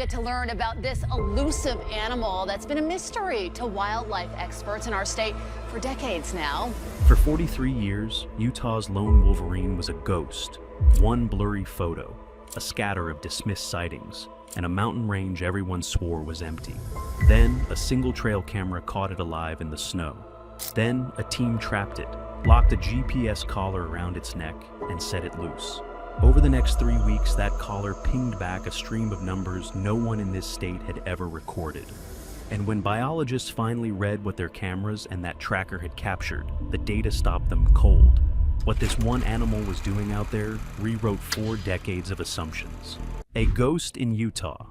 get to learn about this elusive animal that's been a mystery to wildlife experts in our state for decades now. For 43 years, Utah's lone wolverine was a ghost, one blurry photo, a scatter of dismissed sightings, and a mountain range everyone swore was empty. Then, a single trail camera caught it alive in the snow. Then, a team trapped it, locked a GPS collar around its neck, and set it loose. Over the next 3 weeks, that collar pinged back a stream of numbers no one in this state had ever recorded. And when biologists finally read what their cameras and that tracker had captured, the data stopped them cold. What this one animal was doing out there rewrote 4 decades of assumptions. A ghost in Utah.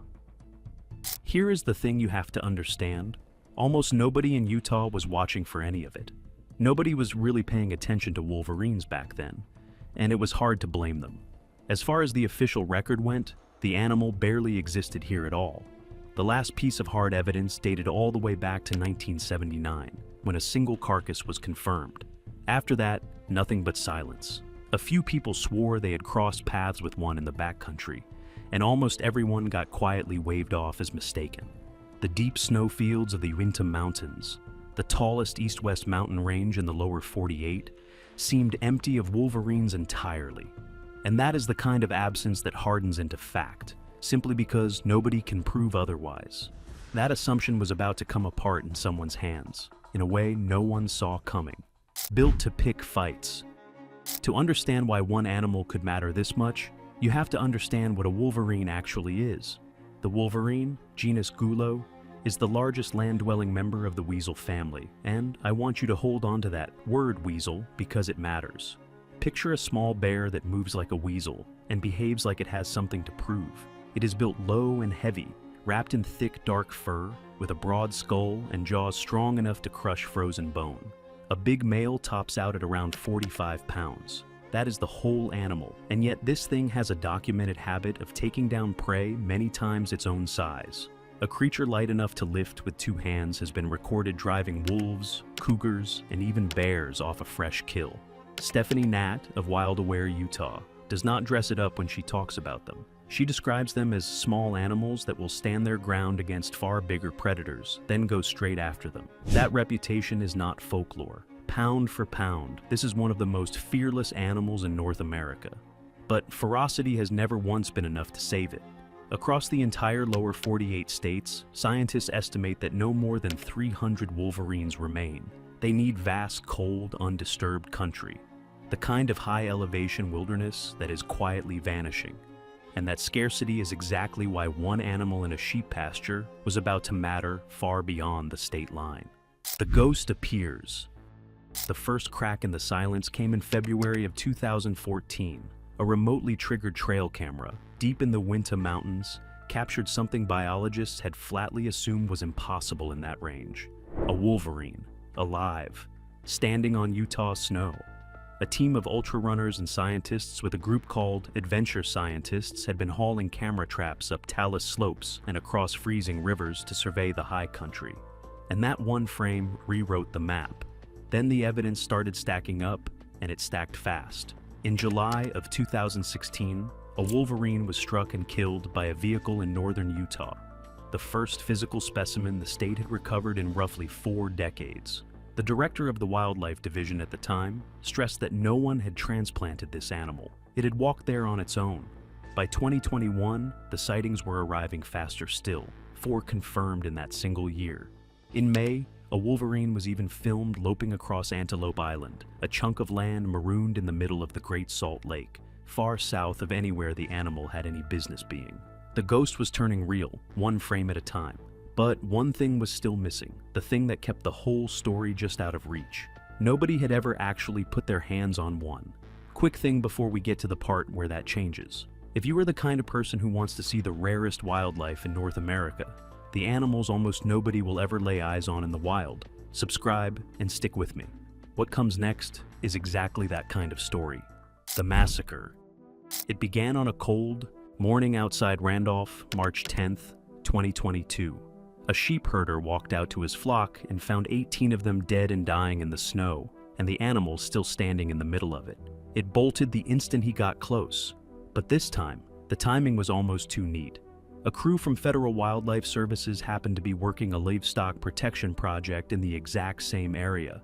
Here is the thing you have to understand. Almost nobody in Utah was watching for any of it. Nobody was really paying attention to wolverines back then, and it was hard to blame them. As far as the official record went, the animal barely existed here at all. The last piece of hard evidence dated all the way back to 1979, when a single carcass was confirmed. After that, nothing but silence. A few people swore they had crossed paths with one in the backcountry, and almost everyone got quietly waved off as mistaken. The deep snowfields of the Uinta Mountains, the tallest east-west mountain range in the lower 48, seemed empty of wolverines entirely. And that is the kind of absence that hardens into fact, simply because nobody can prove otherwise. That assumption was about to come apart in someone's hands, in a way no one saw coming. Built to pick fights. To understand why one animal could matter this much, you have to understand what a wolverine actually is. The wolverine, genus Gulo, is the largest land-dwelling member of the weasel family, and I want you to hold on to that word weasel because it matters. Picture a small bear that moves like a weasel and behaves like it has something to prove. It is built low and heavy, wrapped in thick dark fur, with a broad skull and jaws strong enough to crush frozen bone. A big male tops out at around 45 pounds. That is the whole animal, and yet this thing has a documented habit of taking down prey many times its own size. A creature light enough to lift with 2 hands has been recorded driving wolves, cougars, and even bears off a fresh kill. Stephanie Natt of Wild Aware, Utah, does not dress it up when she talks about them. She describes them as small animals that will stand their ground against far bigger predators, then go straight after them. That reputation is not folklore. Pound for pound, this is one of the most fearless animals in North America. But ferocity has never once been enough to save it. Across the entire lower 48 states, scientists estimate that no more than 300 wolverines remain. They need vast, cold, undisturbed country, the kind of high-elevation wilderness that is quietly vanishing. And that scarcity is exactly why one animal in a sheep pasture was about to matter far beyond the state line. The ghost appears. The first crack in the silence came in February of 2014. A remotely triggered trail camera, deep in the Uinta Mountains, captured something biologists had flatly assumed was impossible in that range. A wolverine, alive, standing on Utah snow. A team of ultra-runners and scientists with a group called Adventure Scientists had been hauling camera traps up talus slopes and across freezing rivers to survey the high country. And that one frame rewrote the map. Then the evidence started stacking up, and it stacked fast. In July of 2016, a wolverine was struck and killed by a vehicle in northern Utah, the first physical specimen the state had recovered in roughly 4 decades. The director of the wildlife division at the time stressed that no one had transplanted this animal. It had walked there on its own. By 2021, the sightings were arriving faster still, 4 confirmed in that single year. In May, a wolverine was even filmed loping across Antelope Island, a chunk of land marooned in the middle of the Great Salt Lake, far south of anywhere the animal had any business being. The ghost was turning real, 1 frame at a time. But one thing was still missing, the thing that kept the whole story just out of reach. Nobody had ever actually put their hands on one. Quick thing before we get to the part where that changes. If you are the kind of person who wants to see the rarest wildlife in North America, the animals almost nobody will ever lay eyes on in the wild, subscribe and stick with me. What comes next is exactly that kind of story. The massacre. It began on a cold morning outside Randolph, March 10th, 2022. A sheep herder walked out to his flock and found 18 of them dead and dying in the snow, and the animals still standing in the middle of it. It bolted the instant he got close. But this time, the timing was almost too neat. A crew from Federal Wildlife Services happened to be working a livestock protection project in the exact same area.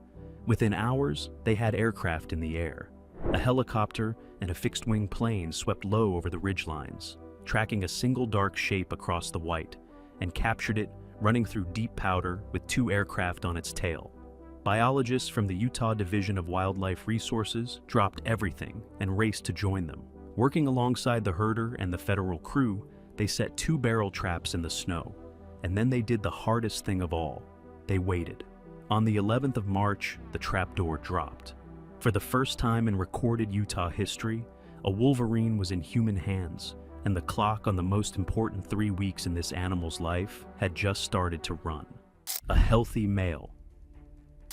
Within hours, they had aircraft in the air. A helicopter and a fixed-wing plane swept low over the ridgelines, tracking a single dark shape across the white, and captured it running through deep powder with 2 aircraft on its tail. Biologists from the Utah Division of Wildlife Resources dropped everything and raced to join them. Working alongside the herder and the federal crew, they set 2 barrel traps in the snow, and then they did the hardest thing of all. They waited. On the 11th of March, the trapdoor dropped. For the first time in recorded Utah history, a wolverine was in human hands, and the clock on the most important 3 weeks in this animal's life had just started to run. A healthy male.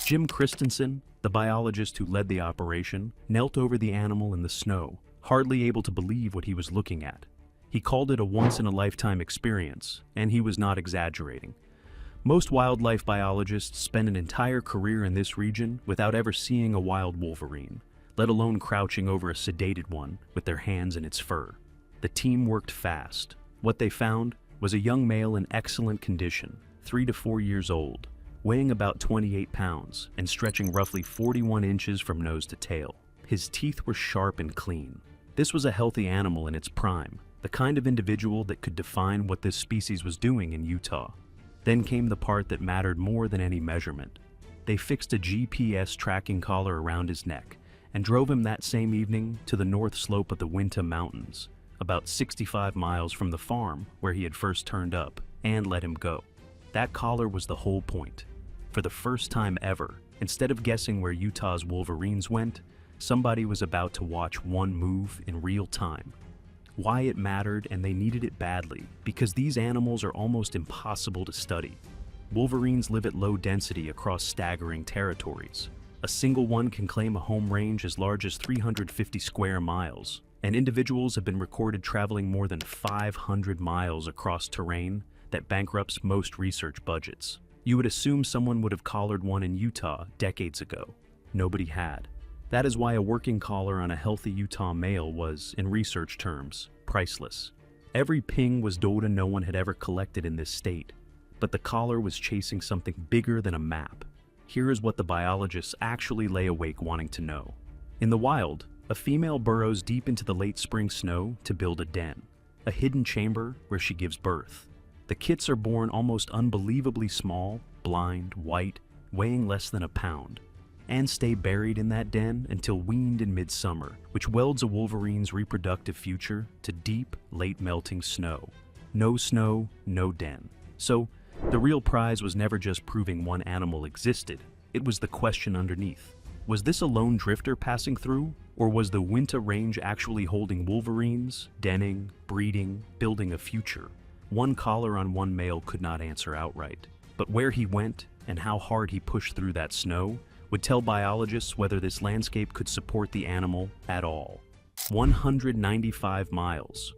Jim Christensen, the biologist who led the operation, knelt over the animal in the snow, hardly able to believe what he was looking at. He called it a once-in-a-lifetime experience, and he was not exaggerating. Most wildlife biologists spend an entire career in this region without ever seeing a wild wolverine, let alone crouching over a sedated one with their hands in its fur. The team worked fast. What they found was a young male in excellent condition, 3 to 4 years old, weighing about 28 pounds and stretching roughly 41 inches from nose to tail. His teeth were sharp and clean. This was a healthy animal in its prime, the kind of individual that could define what this species was doing in Utah. Then came the part that mattered more than any measurement. They fixed a GPS tracking collar around his neck and drove him that same evening to the north slope of the Winta Mountains, about 65 miles from the farm where he had first turned up, and let him go. That collar was the whole point. For the first time ever, instead of guessing where Utah's wolverines went, somebody was about to watch one move in real time. Why it mattered, and they needed it badly, because these animals are almost impossible to study. Wolverines live at low density across staggering territories. A single one can claim a home range as large as 350 square miles, and individuals have been recorded traveling more than 500 miles across terrain that bankrupts most research budgets. You would assume someone would have collared one in Utah decades ago. Nobody had. That is why a working collar on a healthy Utah male was, in research terms, priceless. Every ping was data no one had ever collected in this state, but the collar was chasing something bigger than a map. Here is what the biologists actually lay awake wanting to know. In the wild, a female burrows deep into the late spring snow to build a den, a hidden chamber where she gives birth. The kits are born almost unbelievably small, blind, white, weighing less than a pound, and stay buried in that den until weaned in midsummer, which welds a wolverine's reproductive future to deep, late-melting snow. No, no den. So, the real prize was never just proving one animal existed, it was the question underneath. Was this a lone drifter passing through, or was the Winta Range actually holding wolverines, denning, breeding, building a future? One collar on one male could not answer outright, but where he went and how hard he pushed through that snow would tell biologists whether this landscape could support the animal at all. 195 miles.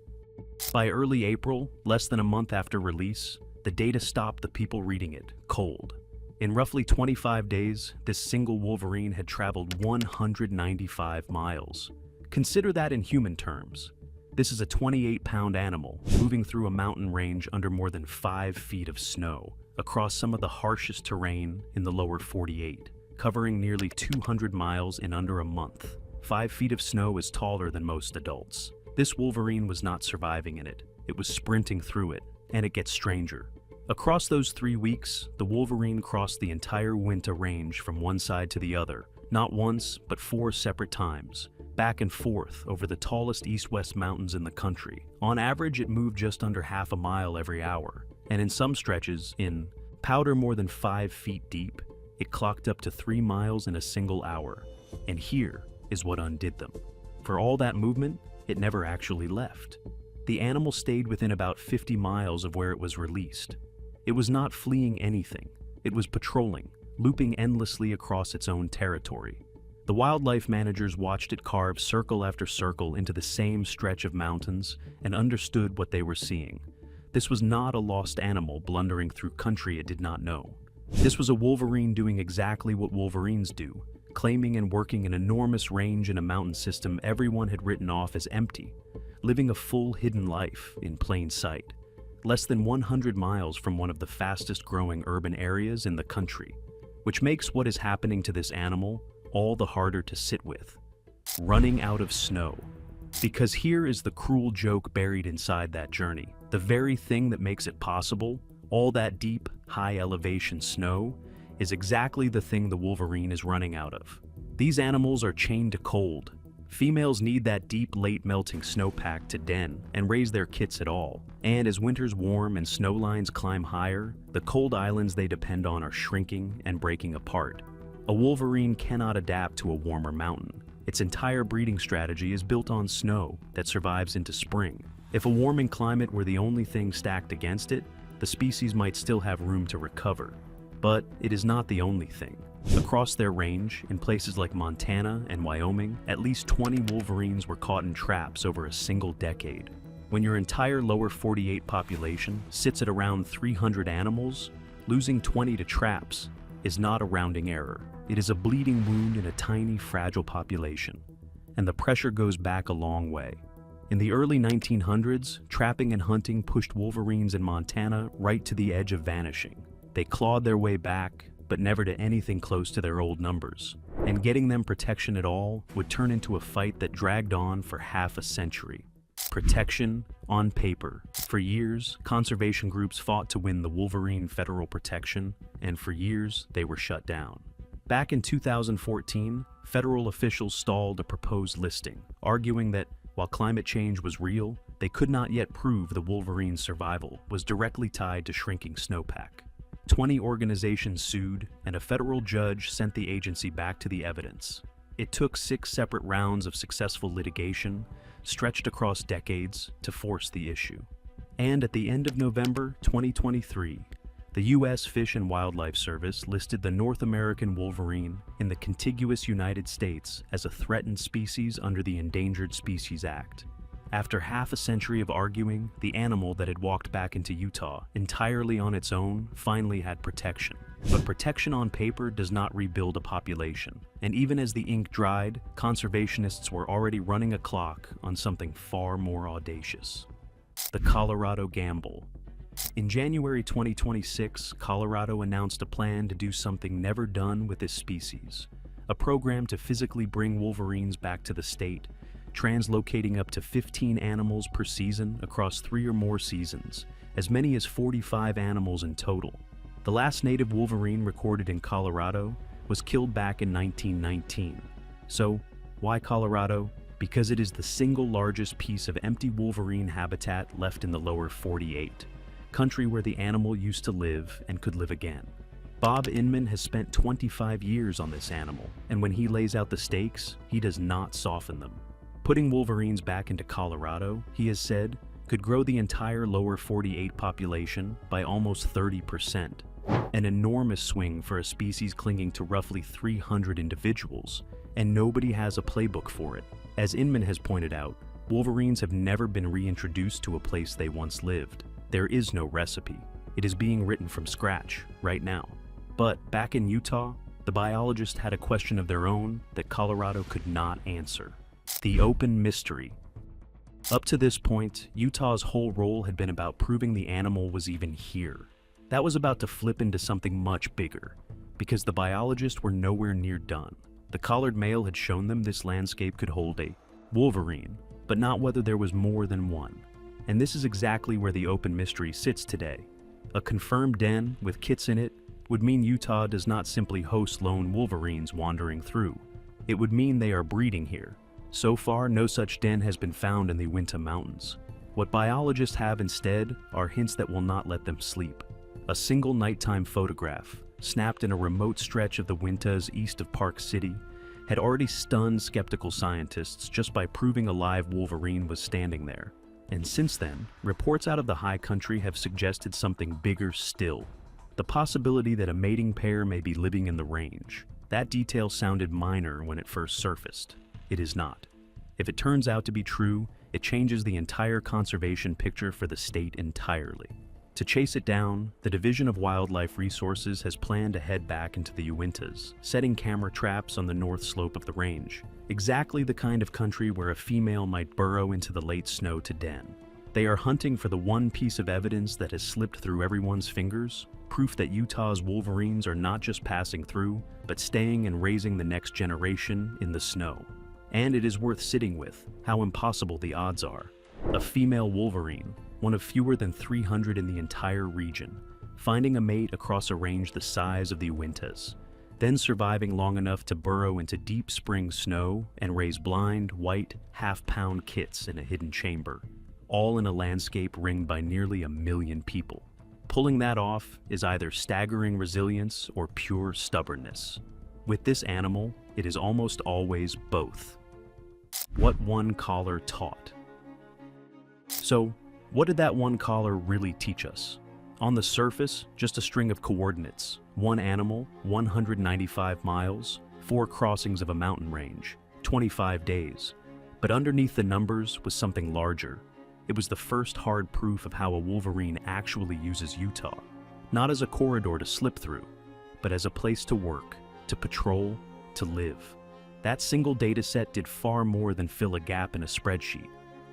By early April, less than a month after release, the data stopped the people reading it cold. In roughly 25 days, this single wolverine had traveled 195 miles. Consider that in human terms. This is a 28-pound animal moving through a mountain range under more than 5 feet of snow, across some of the harshest terrain in the lower 48. Covering nearly 200 miles in under a month. 5 feet of snow is taller than most adults. This wolverine was not surviving in it. It was sprinting through it, and it gets stranger. Across those 3 weeks, the wolverine crossed the entire Winta Range from one side to the other, not once, but 4 separate times, back and forth over the tallest east-west mountains in the country. On average, it moved just under half a mile every hour, and in some stretches, in powder more than 5 feet deep, it clocked up to 3 miles in a single hour. And here is what undid them. For all that movement, it never actually left. The animal stayed within about 50 miles of where it was released. It was not fleeing anything. It was patrolling, looping endlessly across its own territory. The wildlife managers watched it carve circle after circle into the same stretch of mountains and understood what they were seeing. This was not a lost animal blundering through country it did not know. This was a wolverine doing exactly what wolverines do, claiming and working an enormous range in a mountain system everyone had written off as empty, living a full hidden life in plain sight. less than 100 miles from one of the fastest-growing urban areas in the country, which makes what is happening to this animal all the harder to sit with. Running out of snow. Because here is the cruel joke buried inside that journey. The very thing that makes it possible, all that deep, high-elevation snow, is exactly the thing the Wolverine is running out of. These animals are chained to cold. Females need that deep, late-melting snowpack to den and raise their kits at all. And as winters warm and snow lines climb higher, the cold islands they depend on are shrinking and breaking apart. A Wolverine cannot adapt to a warmer mountain. Its entire breeding strategy is built on snow that survives into spring. If a warming climate were the only thing stacked against it, the species might still have room to recover. But it is not the only thing. Across their range, in places like Montana and Wyoming, at least 20 wolverines were caught in traps over a single decade. When your entire lower 48 population sits at around 300 animals, losing 20 to traps is not a rounding error. It is a bleeding wound in a tiny, fragile population. And the pressure goes back a long way. In the early 1900s, trapping and hunting pushed wolverines in Montana right to the edge of vanishing. They clawed their way back, but never to anything close to their old numbers. And getting them protection at all would turn into a fight that dragged on for half a century. Protection on paper. For years, conservation groups fought to win the Wolverine federal protection, and for years, they were shut down. Back in 2014, federal officials stalled a proposed listing, arguing that while climate change was real, they could not yet prove the Wolverine's survival was directly tied to shrinking snowpack. 20 organizations sued, and a federal judge sent the agency back to the evidence. It took 6 separate rounds of successful litigation, stretched across decades, to force the issue. And at the end of November 2023, the U.S. Fish and Wildlife Service listed the North American wolverine in the contiguous United States as a threatened species under the Endangered Species Act. After half a century of arguing, the animal that had walked back into Utah entirely on its own finally had protection. But protection on paper does not rebuild a population. And even as the ink dried, conservationists were already running a clock on something far more audacious. The Colorado Gamble. In January 2026, Colorado announced a plan to do something never done with this species. A program to physically bring wolverines back to the state, translocating up to 15 animals per season across 3 or more seasons, as many as 45 animals in total. The last native wolverine recorded in Colorado was killed back in 1919. So, why Colorado? Because it is the single largest piece of empty wolverine habitat left in the lower 48, country where the animal used to live and could live again. Bob Inman has spent 25 years on this animal, and when he lays out the stakes, he does not soften them. Putting wolverines back into Colorado, he has said, could grow the entire lower 48 population by almost 30%. An enormous swing for a species clinging to roughly 300 individuals, and nobody has a playbook for it. As Inman has pointed out, wolverines have never been reintroduced to a place they once lived. There is no recipe. It is being written from scratch, right now. But back in Utah, the biologists had a question of their own that Colorado could not answer. The open mystery. Up to this point, Utah's whole role had been about proving the animal was even here. That was about to flip into something much bigger, because the biologists were nowhere near done. The collared male had shown them this landscape could hold a wolverine, but not whether there was more than one. And this is exactly where the open mystery sits today. A confirmed den with kits in it would mean Utah does not simply host lone wolverines wandering through. It would mean they are breeding here. So far, no such den has been found in the Uinta Mountains. What biologists have instead are hints that will not let them sleep. A single nighttime photograph, snapped in a remote stretch of the Uintas east of Park City, had already stunned skeptical scientists just by proving a live wolverine was standing there. And since then, reports out of the high country have suggested something bigger still. The possibility that a mating pair may be living in the range. That detail sounded minor when it first surfaced. It is not. If it turns out to be true, it changes the entire conservation picture for the state entirely. To chase it down, the Division of Wildlife Resources has planned to head back into the Uintas, setting camera traps on the north slope of the range, exactly the kind of country where a female might burrow into the late snow to den. They are hunting for the one piece of evidence that has slipped through everyone's fingers, proof that Utah's Wolverines are not just passing through, but staying and raising the next generation in the snow. And it is worth sitting with how impossible the odds are. A female Wolverine, one of fewer than 300 in the entire region, finding a mate across a range the size of the Uintas, then surviving long enough to burrow into deep spring snow and raise blind, white, half-pound kits in a hidden chamber, all in a landscape ringed by nearly 1 million people. Pulling that off is either staggering resilience or pure stubbornness. With this animal, it is almost always both. What one collar taught. So, what did that one collar really teach us? On the surface, just a string of coordinates. One animal, 195 miles, 4 crossings of a mountain range, 25 days. But underneath the numbers was something larger. It was the first hard proof of how a Wolverine actually uses Utah, not as a corridor to slip through, but as a place to work, to patrol, to live. That single data set did far more than fill a gap in a spreadsheet.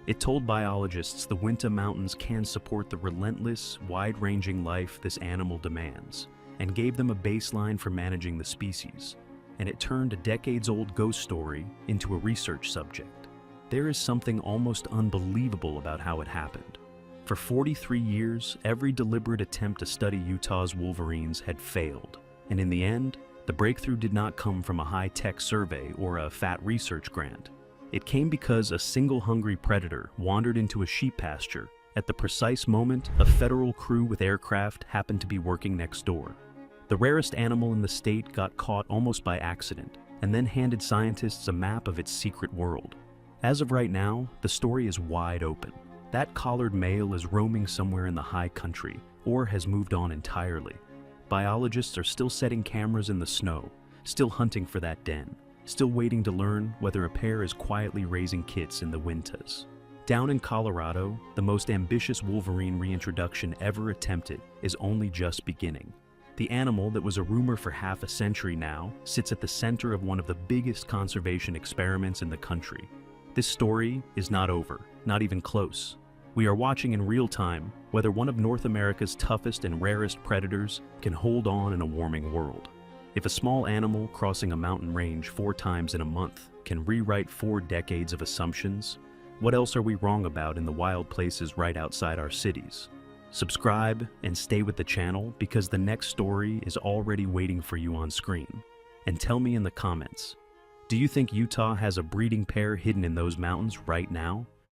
It told biologists the Uinta Mountains can support the relentless, wide-ranging life this animal demands, and gave them a baseline for managing the species. And it turned a decades-old ghost story into a research subject. There is something almost unbelievable about how it happened. For 43 years, every deliberate attempt to study Utah's Wolverines had failed, and in the end, the breakthrough did not come from a high-tech survey or a fat research grant. It came because a single hungry predator wandered into a sheep pasture at the precise moment a federal crew with aircraft happened to be working next door. The rarest animal in the state got caught almost by accident, and then handed scientists a map of its secret world. As of right now, the story is wide open. That collared male is roaming somewhere in the high country, or has moved on entirely. Biologists are still setting cameras in the snow, still hunting for that den, still waiting to learn whether a pair is quietly raising kits in the Uintas. Down in Colorado, the most ambitious Wolverine reintroduction ever attempted is only just beginning. The animal that was a rumor for half a century now sits at the center of one of the biggest conservation experiments in the country. This story is not over, not even close. We are watching in real time whether one of North America's toughest and rarest predators can hold on in a warming world. If a small animal crossing a mountain range 4 times in a month can rewrite 4 decades of assumptions, what else are we wrong about in the wild places right outside our cities? Subscribe and stay with the channel because the next story is already waiting for you on screen. And tell me in the comments, do you think Utah has a breeding pair hidden in those mountains right now?